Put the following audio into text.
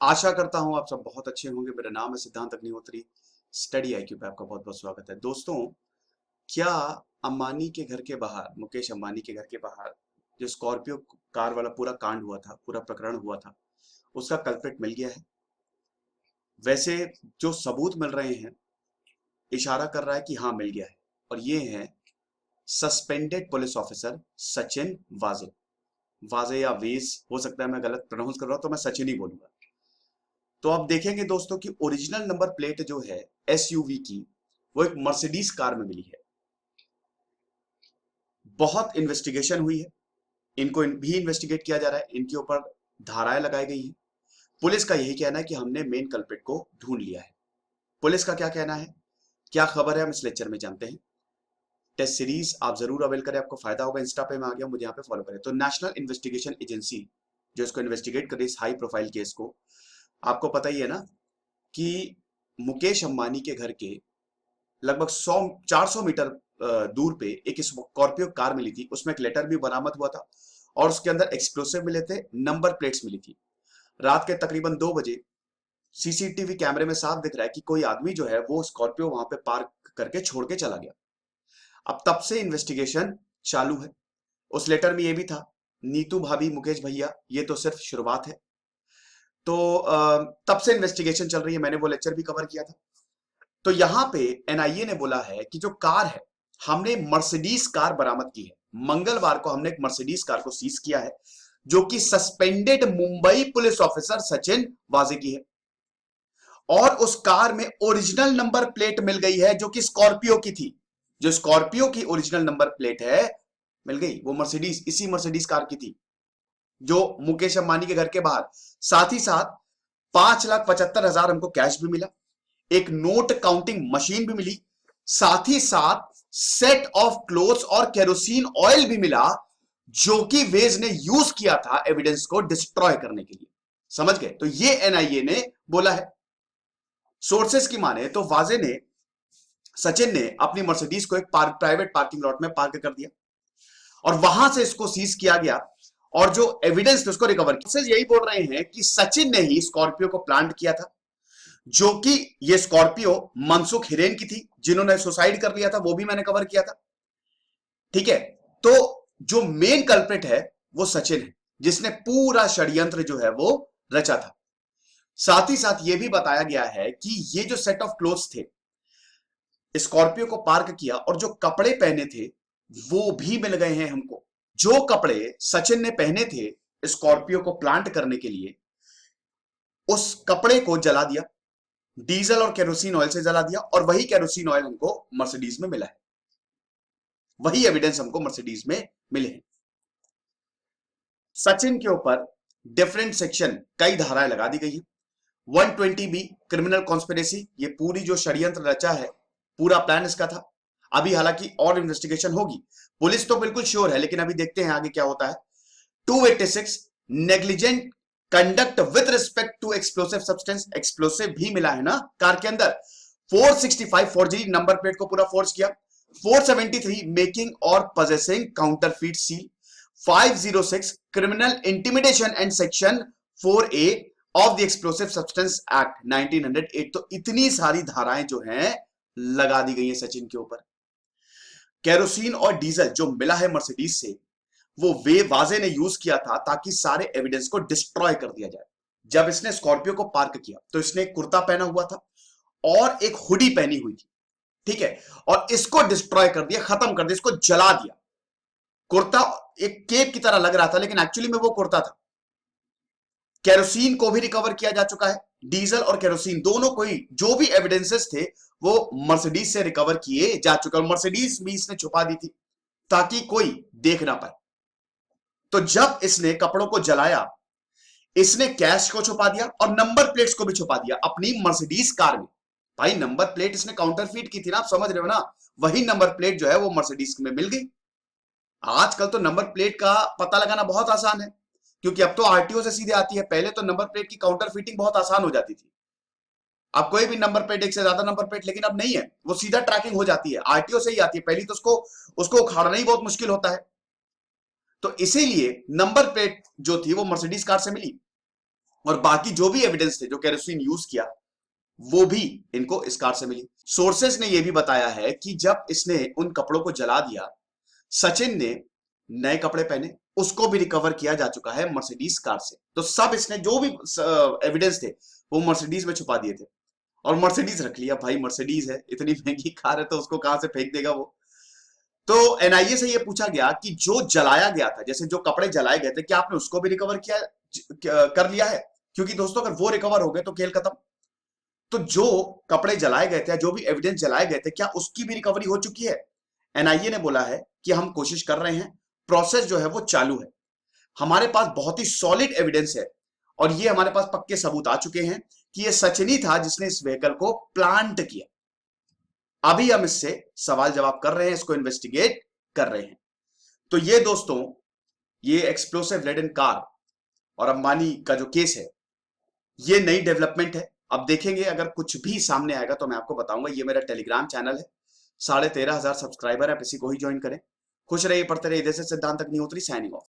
आशा करता हूं आप सब बहुत अच्छे होंगे। मेरा नाम है सिद्धांत अग्निहोत्री। स्टडी आईक्यू पे आपका बहुत बहुत स्वागत है दोस्तों। क्या अंबानी के घर के बाहर, मुकेश अंबानी के घर के बाहर जो स्कॉर्पियो कार वाला पूरा कांड हुआ था, पूरा प्रकरण हुआ था, उसका कल्प्रिट मिल गया है? वैसे जो सबूत मिल रहे हैं इशारा कर रहा है कि हाँ मिल गया है। और ये है सस्पेंडेड पुलिस ऑफिसर सचिन वाजे। वाजे या वेज हो सकता है, मैं गलत प्रोनाउंस कर रहा हूं तो मैं सचिन ही बोलूंगा। तो आप देखेंगे दोस्तों कि ओरिजिनल नंबर प्लेट जो है एसयूवी की, वो एक मर्सिडीज कार में मिली है। बहुत इन्वेस्टिगेशन हुई है, इनको भी इन्वेस्टिगेट किया जा रहा है, इनके ऊपर धाराएं लगाई गई हैं। पुलिस का यही कहना है कि हमने मेन कल्प्रिट को ढूंढ लिया है। पुलिस का क्या कहना है, क्या खबर है, हम इस लेक्चर में जानते हैं। टेस्ट सीरीज आप जरूर अवेल करें, आपको फायदा होगा। इंस्टा पे मैं आ गया, मुझे यहाँ पे फॉलो करें। तो नेशनल इन्वेस्टिगेशन एजेंसी जो इसको इन्वेस्टिगेट कर रही है, इस हाई प्रोफाइल केस को, आपको पता ही है ना कि मुकेश अंबानी के घर के लगभग 100-400 मीटर दूर पे एक स्कॉर्पियो कार मिली थी। उसमें एक लेटर भी बरामद हुआ था और उसके अंदर एक्सप्लोसिव मिले थे, नंबर प्लेट्स मिली थी। रात के तकरीबन 2 बजे सीसीटीवी कैमरे में साफ दिख रहा है कि कोई आदमी जो है वो स्कॉर्पियो वहां पे पार्क करके छोड़ के चला गया। अब तब से इन्वेस्टिगेशन चालू है। उस लेटर में ये भी था, नीतू भाभी मुकेश भैया ये तो सिर्फ शुरुआत है। तो तब से इन्वेस्टिगेशन चल रही है, मैंने वो लेक्चर भी कवर किया था। तो यहां पे एनआईए ने बोला है कि जो कार है, हमने मर्सिडीज कार बरामद की है। मंगलवार को हमने एक मर्सिडीज कार को सीज किया है जो कि suspended Mumbai police officer Sachin वाजे की है। और उस कार में ओरिजिनल नंबर प्लेट मिल गई है जो कि स्कॉर्पियो की थी। जो स्कॉर्पियो की ओरिजिनल नंबर प्लेट है मिल गई, वो मर्सिडीज, इसी मर्सिडीज कार की थी जो मुकेश अंबानी के घर के बाहर। साथ ही साथ 5,75,000 हमको कैश भी मिला, एक नोट काउंटिंग मशीन भी मिली, साथ ही साथ सेट ऑफ क्लोथ्स और केरोसिन ऑयल भी मिला जो कि वेज ने यूज किया था एविडेंस को डिस्ट्रॉय करने के लिए। समझ गए? तो ये एनआईए ने बोला है। सोर्सेस की माने तो वाजे ने, सचिन ने अपनी मर्सिडीज को एक प्राइवेट पार्किंग लॉट में पार्क कर दिया और वहां से इसको सीज किया गया और जो एविडेंस थे उसको रिकवर किया। यही बोल रहे हैं कि सचिन ने ही स्कॉर्पियो को प्लांट किया था, जो कि ये स्कॉर्पियो मनसुख हिरेन की थी जिन्होंने सुसाइड कर लिया था, वो भी मैंने कवर किया था। ठीक है, तो जो मेन कल्प्रिट है वो सचिन है, जिसने पूरा षड्यंत्र जो है वो रचा था। साथ ही साथ ये भी बताया गया है कि ये जो सेट ऑफ क्लोथ्स थे, स्कॉर्पियो को पार्क किया और जो कपड़े पहने थे वो भी मिल गए हैं हमको। जो कपड़े सचिन ने पहने थे स्कॉर्पियो को प्लांट करने के लिए, उस कपड़े को जला दिया, डीजल और केरोसिन ऑयल से जला दिया और वही केरोसिन ऑयल हमको मर्सिडीज में मिला है। वही एविडेंस हमको मर्सिडीज में मिले हैं। सचिन के ऊपर डिफरेंट सेक्शन, कई धाराएं लगा दी गई है। 120B क्रिमिनल कॉन्स्पिरेसी, ये पूरी जो षड्यंत्र रचा है, पूरा प्लान इसका था। अभी हालांकि और इन्वेस्टिगेशन होगी, पुलिस तो बिल्कुल श्योर है, लेकिन अभी देखते हैं आगे क्या होता है। 286 negligent conduct with respect to explosive substance, explosive भी मिला है ना कार के अंदर। 465 फॉर्जरी नंबर प्लेट को पूरा फोर्स किया। 473 मेकिंग और possessing counterfeit seal. 506 criminal intimidation and section 4A of the explosive substance act 1908। तो इतनी सारी धाराएं जो हैं लगा दी गई हैं सचिन के ऊपर। केरोसिन और डीजल जो मिला है मर्सिडीज से, वो वे वाजे ने यूज किया था ताकि सारे एविडेंस को डिस्ट्रॉय कर दिया जाए। जब इसने स्कॉर्पियो को पार्क किया तो इसने एक कुर्ता पहना हुआ था और एक हुडी पहनी हुई थी। ठीक है, और इसको डिस्ट्रॉय कर दिया, खत्म कर दिया, इसको जला दिया। कुर्ता एक केप की तरह लग रहा था लेकिन एक्चुअली में वो कुर्ता था। केरोसिन को भी रिकवर किया जा चुका है, डीजल और केरोसिन दोनों, कोई जो भी एविडेंसेस थे वो मर्सिडीज से रिकवर किए जा चुके और मर्सिडीज भी इसने छुपा दी थी ताकि कोई देख ना पाए। तो जब इसने कपड़ों को जलाया, इसने कैश को छुपा दिया और नंबर प्लेट्स को भी छुपा दिया अपनी मर्सिडीज कार में। भाई नंबर प्लेट इसने काउंटरफीट की थी ना, आप समझ रहे हो ना, वही नंबर प्लेट जो है वो मर्सिडीज में मिल गई। आजकल तो नंबर प्लेट का पता लगाना बहुत आसान है क्योंकि अब तो आरटीओ से सीधे आती है। पहले तो नंबर प्लेट की काउंटर फिटिंग बहुत आसान हो जाती थी। अब कोई भी नंबर प्लेट, एक से ज्यादा नंबर प्लेट, लेकिन अब नहीं है, वो सीधा ट्रैकिंग हो जाती है, आरटीओ से ही आती है। पहले तो उसको उसको उखाड़ना ही बहुत मुश्किल होता है। तो इसीलिए नंबर प्लेट जो थी वो मर्सिडीज कार से मिली और बाकी जो भी एविडेंस थे जो केरोसिन यूज किया वो भी इनको इस कार से मिली। सोर्सेस ने यह भी बताया है कि जब इसने उन कपड़ों को जला दिया, सचिन ने नए कपड़े पहने, उसको भी रिकवर किया जा चुका है मर्सिडीज कार से। तो सब इसने जो भी एविडेंस थे वो मर्सिडीज में छुपा दिए थे और मर्सिडीज रख लिया। भाई मर्सिडीज है, इतनी महंगी कार है, तो उसको कहां से फेंक देगा वो। तो एनआईए से यह पूछा गया कि जो जलाया गया था, जैसे जो कपड़े जलाए गए थे, क्या आपने उसको भी रिकवर किया कर लिया है? क्योंकि दोस्तों अगर वो रिकवर हो गए तो खेल खत्म। तो जो कपड़े जलाए गए थे, जो भी एविडेंस जलाए गए थे, क्या उसकी भी रिकवरी हो चुकी है? एनआईए ने बोला है कि हम कोशिश कर रहे हैं, प्रोसेस जो है वो चालू है, हमारे पास बहुत ही सॉलिड एविडेंस है और ये हमारे पास पक्के सबूत आ चुके हैं कि ये सचिन ही था जिसने इस व्हीकल को प्लांट किया। अभी हम इससे सवाल जवाब कर रहे हैं, इसको इन्वेस्टिगेट कर रहे हैं। तो ये दोस्तों, ये एक्सप्लोसिव लेडन कार और अंबानी का जो केस है, ये नई डेवलपमेंट है। अब देखेंगे, अगर कुछ भी सामने आएगा तो मैं आपको बताऊंगा। ये मेरा टेलीग्राम चैनल है, 13,500 सब्सक्राइबर है, आप इसी को ही ज्वाइन करें। खुश रहिए, पढ़ते रहिए। जैसे सिद्धांत अग्निहोत्री, साइनिंग ऑफ।